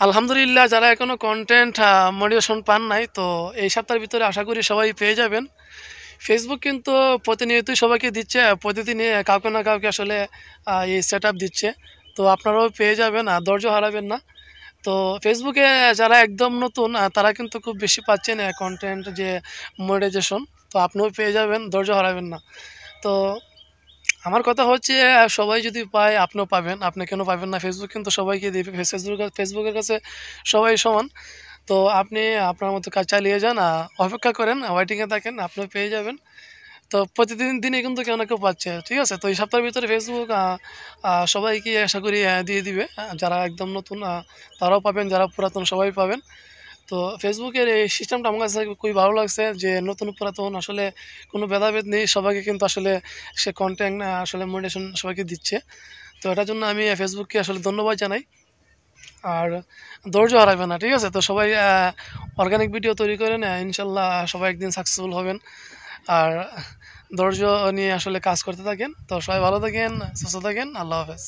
আলহামদুলিল্লাহ, যারা এখনো কনটেন্ট মোটিভেশন পান নাই, তো এই সপ্তাহের ভিতরে আশা করি সবাই পেয়ে যাবেন। ফেসবুক কিন্তু প্রতিনিয়তই সবাইকে দিচ্ছে, প্রতিদিনই কাউকে না কাউকে আসলে এই সেটআপ দিচ্ছে। তো আপনারাও পেয়ে যাবেন, ধৈর্য হারাবেন না। তো ফেসবুকে যারা একদম নতুন তারা কিন্তু খুব বেশি পাচ্ছেন কনটেন্ট যে মোনেটাইজেশন। তো আপনিও পেয়ে যাবেন, ধৈর্য হারাবেন না। তো আমার কথা হচ্ছে সবাই যদি পায় আপনিও পাবেন। আপনি কেন পাবেন না? ফেসবুক কিন্তু সবাইকে দিবে। ফেসবুকের কাছে সবাই সমান। তো আপনি আপনার মতো কাজ চালিয়ে যান, অপেক্ষা করেন, ওয়েটিংয়ে থাকেন, আপনিও পেয়ে যাবেন। তো প্রতিদিন দিনে কিন্তু কেউ না কেউ পাচ্ছে। ঠিক আছে? তো এই সপ্তাহের ভিতরে ফেসবুক সবাইকে আশা করি দিয়ে দিবে। যারা একদম নতুন তারাও পাবেন, যারা পুরাতন সবাই পাবেন। তো ফেসবুকের এই সিস্টেমটা আমার কাছে খুবই ভালো লাগছে যে নতুন পুরাতন আসলে কোনো ভেদাভেদ নেই। সবাইকে কিন্তু আসলে সে কনটেন্ট আসলে মোটিভেশন সবাইকে দিচ্ছে। তো এটার জন্য আমি ফেসবুককে আসলে ধন্যবাদ জানাই। আর ধৈর্য হারাবেন না। ঠিক আছে? তো সবাই অর্গানিক ভিডিও তৈরি করেন। ইনশাআল্লাহ সবাই একদিন সাকসেসফুল হবেন। আর ধৈর্য নিয়ে আসলে কাজ করতে থাকেন। তো সবাই ভালো থাকেন, সুস্থ থাকেন। আল্লাহ হাফেজ।